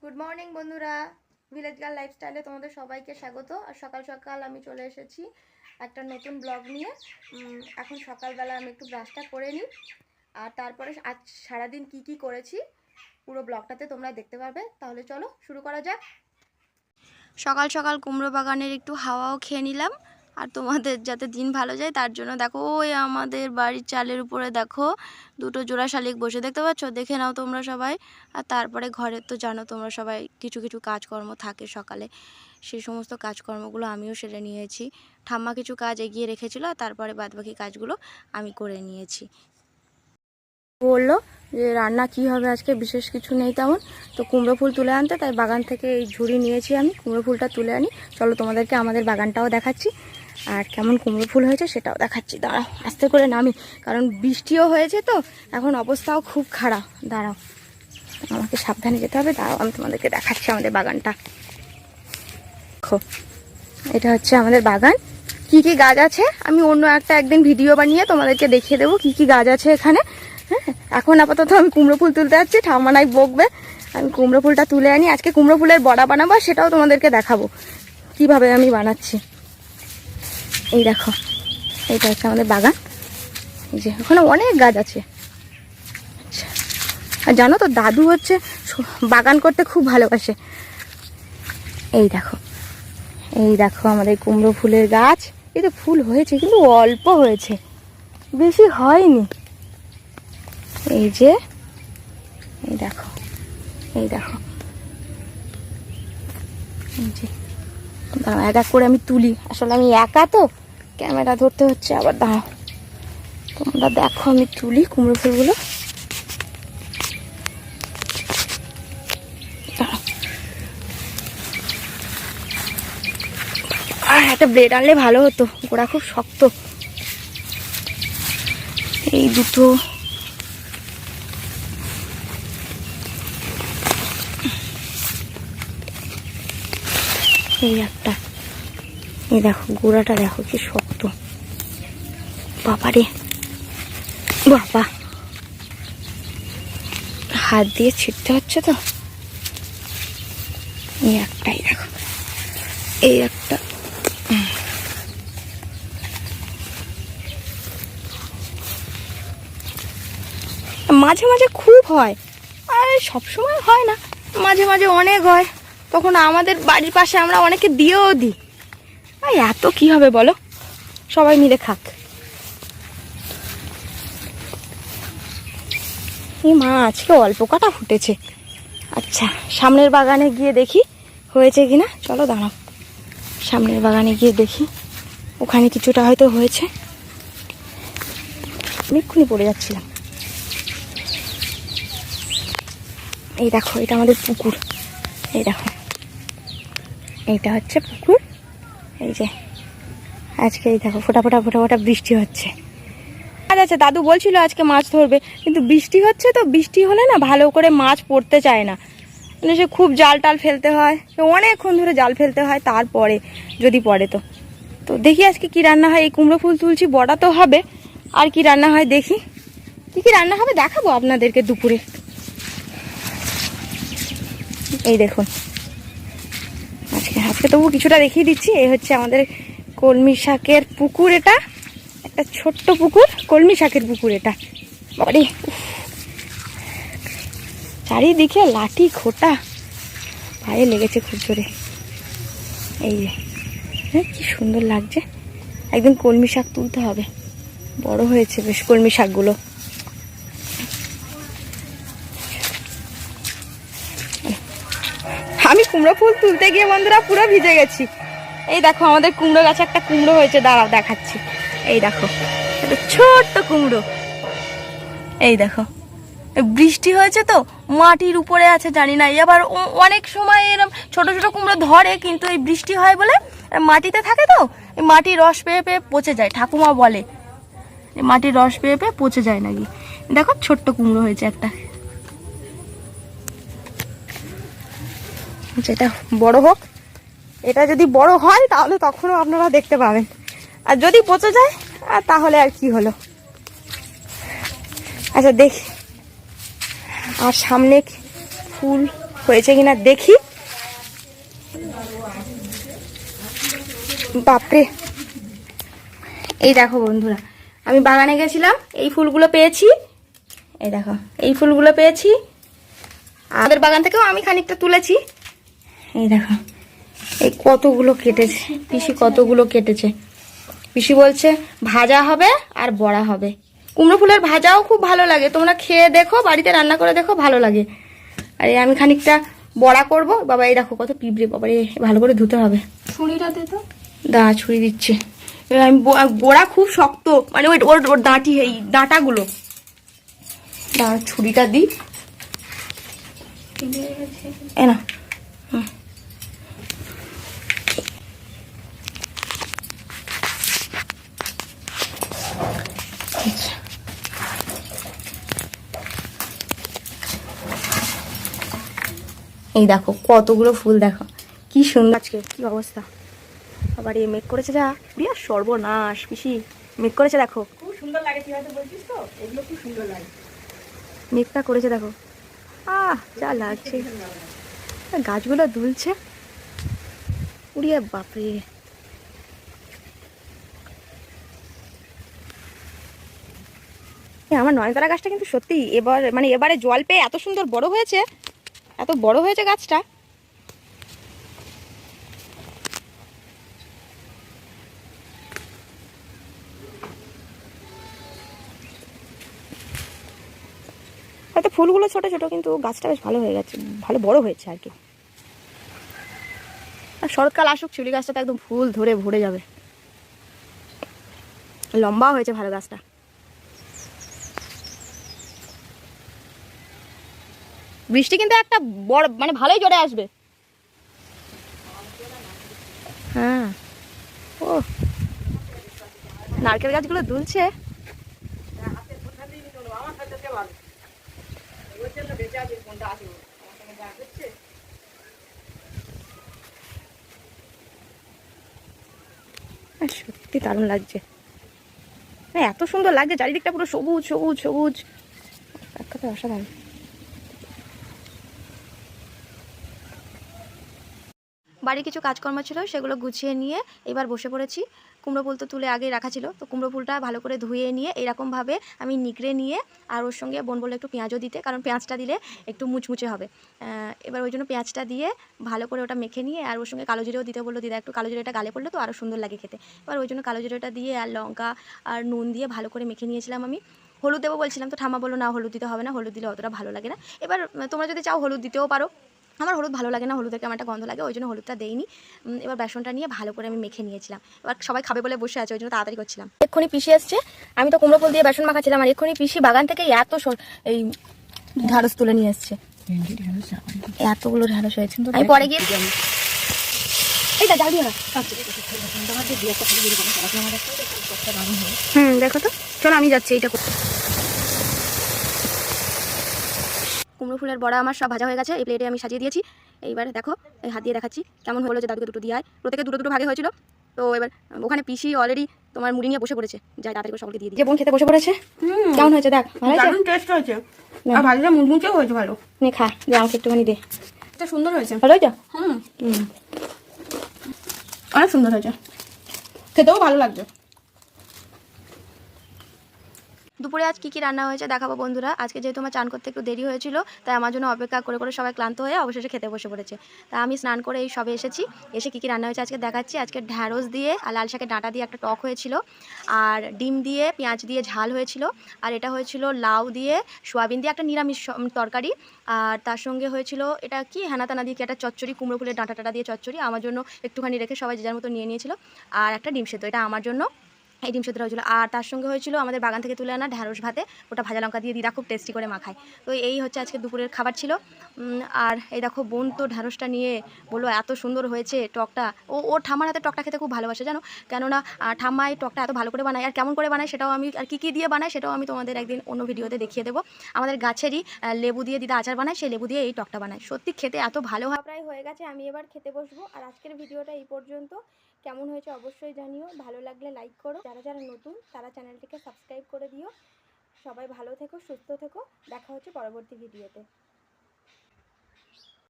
Good morning বন্ধুরা, village girl লাইফস্টাইলে তোমাদের সবাইকে স্বাগত। আর সকাল সকাল আমি চলে এসেছি একটা নতুন ব্লগ নিয়ে। এখন সকালবেলা আমি একটু ব্রাশটা করে নিই, আর তারপরে আজ সারাদিন কি করেছি পুরো ব্লগটাতে তোমরা দেখতে পারবে। তাহলে চলো শুরু করা যাক। সকাল সকাল কুমড়ো বাগানের একটু হাওয়াও খেয়ে নিলাম, আর তোমাদের যাতে দিন ভালো যায় তার জন্য দেখো ওই আমাদের বাড়ির চালের উপরে দেখো দুটো জোড়া শালিক বসে, দেখতে পাচ্ছ? দেখে নাও তোমরা সবাই। আর তারপরে ঘরের তো জানো তোমরা সবাই কিছু কিছু কাজকর্ম থাকে সকালে, সেই সমস্ত কাজকর্মগুলো আমিও সেরে নিয়েছি। ঠাম্মা কিছু কাজ এগিয়ে রেখেছিল, আর তারপরে বাদবাকি কাজগুলো আমি করে নিয়েছি। বললো যে রান্না কি হবে আজকে, বিশেষ কিছু নেই তেমন, তো কুমড়ো ফুল তুলে আনতে, তাই বাগান থেকে এই ঝুড়ি নিয়েছি আমি, কুমড়ো ফুলটা তুলে আনি। চলো তোমাদেরকে আমাদের বাগানটাও দেখাচ্ছি, আর কেমন কুমড়ো ফুল হয়েছে সেটাও দেখাচ্ছি। দাঁড়াও আস্তে করে নামি, কারণ বৃষ্টিও হয়েছে তো এখন অবস্থাও খুব খারাপ। দাঁড়াও, আমাকে সাবধানে যেতে হবে। দাঁড়াও আমি তোমাদেরকে দেখাচ্ছি আমাদের বাগানটা। দেখো এটা হচ্ছে আমাদের বাগান। কি কি গাছ আছে আমি অন্য একদিন ভিডিও বানিয়ে তোমাদেরকে দেখিয়ে দেবো কি কি গাছ আছে এখানে। হ্যাঁ, এখন আপাতত আমি কুমড়ো ফুল তুলতে যাচ্ছি, ঠাম্মা নাই বকবে। আমি কুমড়ো ফুলটা তুলে আনি, আজকে কুমড়ো ফুলের বড়া বানাবো, সেটাও তোমাদেরকে দেখাবো কিভাবে আমি বানাচ্ছি। এই দেখো এইটা হচ্ছে আমাদের বাগান, এই যে ওখানে অনেক গাছ আছে। আচ্ছা, আর জানো তো দাদু হচ্ছে বাগান করতে খুব ভালোবাসে। এই দেখো এই দেখো আমাদের কুমড়ো ফুলের গাছ। এই তো ফুল হয়েছে কিন্তু অল্প হয়েছে, বেশি হয়নি। এই যে এই দেখো এই দেখো এই যে, দাঁড়াও এক এক করে আমি তুলি। আসলে আমি একা তো, ক্যামেরা ধরতে হচ্ছে আবার। দাঁড়াও তোমরা দেখো আমি তুলি কুমড়ো ফুলগুলো। আর একটা ব্লেড আনলে ভালো হতো, গোড়া খুব শক্ত। এই দুটো, এই একটা, এই দেখো গোড়াটা দেখো কি শক্ত। বাবারে বাবা, হাত দিয়ে ছিঁড়তে হচ্ছে তো। এই একটাই দেখো, এই একটা। মাঝে মাঝে খুব হয়, আর সবসময় হয় না, মাঝে মাঝে অনেক হয়। তখন আমাদের বাড়ির পাশে আমরা অনেকে দিয়েও দিই। আর এত কি হবে বলো, সবাই মিলে খাক। এই মা আজকে অল্প কটা ফুটেছে। আচ্ছা সামনের বাগানে গিয়ে দেখি হয়েছে কিনা। চলো দাঁড়াও সামনের বাগানে গিয়ে দেখি, ওখানে কিছুটা হয়তো হয়েছে। আমি এক্ষুনি পড়ে যাচ্ছিলাম। এই দেখো এটা আমাদের পুকুর, এই দেখো এইটা হচ্ছে পুকুর। এই যে আজকে এই দেখো ফোটা ফোটা ফোটা ফোটা বৃষ্টি হচ্ছে। আচ্ছা দাদু বলছিল আজকে মাছ ধরবে, কিন্তু বৃষ্টি হচ্ছে তো, বৃষ্টি হলে না ভালো করে মাছ পড়তে চায় না, মানে সে খুব জাল টাল ফেলতে হয়, অনেকক্ষণ ধরে জাল ফেলতে হয়, তারপরে যদি পড়ে তো। তো দেখি আজকে কি রান্না হয়। এই কুমড়ো ফুল তুলছি, বড়া তো হবে, আর কি রান্না হয় দেখি। কি রান্না হবে দেখাবো আপনাদেরকে দুপুরে। এই দেখুন আজকে তবু কিছুটা দেখিয়ে দিচ্ছি। এই হচ্ছে আমাদের কলমি শাকের পুকুর, এটা একটা ছোট্ট পুকুর, কলমি শাকের পুকুর এটা। বাড়ি চারিদিকে লাঠি খোটা, পায়ে লেগেছে খুব জোরে। এই যে হ্যাঁ কি সুন্দর লাগছে। একদিন কলমি শাক তুলতে হবে, বড় হয়েছে বেশ কলমি শাকগুলো। আমি কুমড়ো ফুল তুলতে গিয়ে বন্ধুরা পুরো ভিজে গেছি। এই দেখো আমাদের কুমড়ো গাছে একটা কুমড়ো হয়েছে, দাঁড়াও দেখাচ্ছি। এই দেখো একটা ছোট্ট কুমড়ো, এই দেখো। বৃষ্টি হয়েছে তো মাটির উপরে আছে, জানি না এবার অনেক সময় এরকম ছোট ছোট কুমড়ো ধরে, কিন্তু এই বৃষ্টি হয় বলে মাটিতে থাকে তো, এই মাটির রস পেয়ে পেয়ে পচে যায়। ঠাকুমা বলে মাটির রস পেয়ে পেয়ে পচে যায় নাকি। দেখো ছোট্ট কুমড়ো হয়েছে একটা। যেটা বড় হোক, এটা যদি বড় হয় তাহলে তখনও আপনারা দেখতে পাবেন, আর যদি পচে যায় তাহলে আর কি হলো। আচ্ছা দেখি, আর সামনে ফুল হয়েছে কিনা দেখি। বাপরে, এই দেখো বন্ধুরা, আমি বাগানে গেছিলাম, এই ফুলগুলো পেয়েছি। এই দেখো, এই ফুলগুলো পেয়েছি। আমাদের বাগান থেকেও আমি খানিকটা তুলেছি। এই দেখো, এই কতগুলো কেটেছে পিসি, কতগুলো কেটেছে। পিসি বলছে ভাজা হবে আর বড়া হবে। কুমড়ো ফুলের ভাজাও খুব ভালো লাগে, তোমরা খেয়ে দেখো, বাড়িতে রান্না করে দেখো, ভালো লাগে। আর আমি খানিকটা বড়া করব। বাবা এই দেখো কত পিঁপড়ে, বাবা রে, ভালো করে ধুতে হবে। ছুরিটা দে তো। দা, ছুরি দিচ্ছে। আমি গোড়া খুব শক্ত, মানে ওই ওর ওর দাঁটি, এই ডাঁটাগুলো। দা, ছুরিটা দিই। এ না, আচ্ছা, এই দেখো কতগুলো ফুল, দেখো কি সুন্দর। আজকে কি অবস্থা, আবার এই মেঘ করেছে, যা বিরাট সর্বনাশ। পিসি মেঘ করেছে, দেখো খুব সুন্দর লাগে, তুই হয়তো বলছিস তো, এগুলো খুব সুন্দর লাগে। মেঘটা করেছে, দেখো যা লাগছে, গাছগুলো দুলছে। উড়িয়ে বাপরে, আমার নয়নতারা গাছটা কিন্তু সত্যি এবারে জল পেয়ে এত সুন্দর বড় হয়েছে, এত বড় হয়েছে গাছটা। হয়তো ফুলগুলো ছোট ছোট, কিন্তু গাছটা বেশ ভালো হয়ে গেছে, ভালো বড় হয়েছে আর কি। আর শরৎকাল আসুক, শিউলি গাছটা তো একদম ফুল ধরে ভরে যাবে, লম্বা হয়েছে ভালো গাছটা। বৃষ্টি কিন্তু একটা বড়, মানে ভালোই জোরে আসবে। হ্যাঁ, ও নারকেল গাছগুলো দুলছে। সত্যি দারুণ লাগছে, এত সুন্দর লাগছে, চারিদিকটা পুরো সবুজ সবুজ সবুজ, এক কথায় অসাধারণ। বাড়ির কিছু কাজকর্ম ছিল, সেগুলো গুছিয়ে নিয়ে এবার বসে পড়েছি। কুমড়ো ফুল তো তুলে আগে রাখা ছিল, তো কুমড়ো ফুলটা ভালো করে ধুয়ে নিয়ে এরকমভাবে আমি নিকড়ে নিয়ে, আর ওর সঙ্গে বোন বললো একটু পেঁয়াজও দিতে, কারণ পেঁয়াজটা দিলে একটু মুচমুচে হবে। এবার ওই জন্য পেঁয়াজটা দিয়ে ভালো করে ওটা মেখে নিয়ে, আর ওর সঙ্গে কালো জিরেও দিতে বললো, দিদা একটু কালো জিরেটা গালে পড়লে তো আরও সুন্দর লাগে খেতে। এবার ওই জন্য কালো জিরেটা দিয়ে আর লঙ্কা আর নুন দিয়ে ভালো করে মেখে নিয়েছিলাম আমি। হলুদ দেবো বলছিলাম, তো ঠাম্মা বললো না, হলুদ দিতে হবে না, হলুদ দিলে অতটা ভালো লাগে না। এবার তোমরা যদি চাও হলুদ দিতেও পারো, আমার হলুদ ভালো লাগে না, হলুদের কেমন একটা গন্ধ লাগে, ওই জন্য হলুদটা দেইনি। এবার বেসনটা নিয়ে ভালো করে আমি মেখে নিয়েছিলাম। এবার সবাই খাবে বলে বসে আছে, ওই জন্য তাড়াতাড়ি করছিলাম। এক্ষুনি পিসি এসছে, আমি তো কুমড়ো ফুল দিয়ে বেসন মাখাচ্ছিলাম, আর এক্ষুনি পিসি বাগান থেকে এত এই ঢ্যাঁড়স তুলে নিয়ে এসছে, এতগুলো ঢ্যাঁড়স হয়েছে। আমি পরে গিয়ে দেখো তো, চলো আমি যাচ্ছি এইটা। কুমড়ো ফুলের বড়া আমার সব ভাজা হয়ে গেছে, এই প্লেটে আমি সাজিয়ে দিয়েছি। এইবার দেখো, এই হাত দিয়ে দেখাচ্ছি কেমন হলো, যে দাদুকে দুটো দিয়ে আয়, প্রত্যেকে দুটো দুটো ভাগে হয়েছিল। তো এবার ওখানে পিসি অলরেডি তোমার মুড়ি নিয়ে বসে পড়েছে, যাই তাড়াতাড়ি করে সকলকে দিয়ে দিই। যে বোন খেতে বসে পড়েছে, কেমন হয়েছে দেখ, ভালো হয়েছে, দারুণ টেস্ট হয়েছে, আর ভাজা মুচমুচেও হয়েছে ভালো। নে খা, যে আমাকে একটুখানি দে। এটা সুন্দর হয়েছে, ভালো হয়েছে, অনেক সুন্দর হয়েছে, খেতেও ভালো লাগছে। দুপুরে আজ কী কী রান্না হয়েছে দেখাবো বন্ধুরা। আজকে যেহেতু আমার চান করতে একটু দেরি হয়েছিল, তাই আমার জন্য অপেক্ষা করে করে সবাই ক্লান্ত হয়ে অবশেষে খেতে বসে পড়েছে। তা আমি স্নান করে এই সবে এসেছি, এসে কী কী রান্না হয়েছে আজকে দেখাচ্ছি। আজকে ঢ্যাঁড়স দিয়ে আর লাল শাকের ডাঁটা দিয়ে একটা টক হয়েছিল, আর ডিম দিয়ে পেঁয়াজ দিয়ে ঝাল হয়েছিল, আর এটা হয়েছিল লাউ দিয়ে সোয়াবিন দিয়ে একটা নিরামিষ তরকারি, আর তার সঙ্গে হয়েছিল এটা কি হেনাতানা দিয়ে কি একটা চচ্চড়ি, কুমড়ো ফুলের ডাঁটা টাটা দিয়ে চচ্চড়ি, আমার জন্য একটুখানি রেখে সবাই যে যার মতো নিয়ে নিয়েছিল, আর একটা ডিম সেদ্ধ, এটা আমার জন্য এই ডিম সেদ্ধটা হয়েছিলো। আর তার সঙ্গে হয়েছিল আমাদের বাগান থেকে তুলে আনা ঢ্যাঁড়স ভাতে, ওটা ভাজা লঙ্কা দিয়ে দিদা খুব টেস্টি করে মাখায়। তো এই হচ্ছে আজকে দুপুরের খাবার ছিল। আর এই দেখো বোন তো ঢ্যাঁড়সটা নিয়ে বললো এত সুন্দর হয়েছে টকটা, ও ঠাম্মার হাতে টকটা খেতে খুব ভালোবাসে জানো, কেননা ঠাম্মা এই টকটা এত ভালো করে বানায়, আর কেমন করে বানায় সেটাও আমি, আর কী কী দিয়ে বানায় সেটাও আমি তোমাদের একদিন অন্য ভিডিওতে দেখিয়ে দেবো। আমাদের গাছেরই লেবু দিয়ে দিদা আচার বানায়, সেই লেবু দিয়ে এই টকটা বানায়, সত্যি খেতে এত ভালো হয়। প্রায় হয়ে গেছে, আমি এবার খেতে বসবো। আর আজকের ভিডিওটা এই পর্যন্ত, কেমন হয়েছে অবশ্যই জানিও, ভালো লাগলে লাইক করো, যারা যারা নতুন তারা চ্যানেলটিকে সাবস্ক্রাইব করে দিও। সবাই ভালো থেকো, সুস্থ থেকো, দেখা হচ্ছে পরবর্তী ভিডিওতে।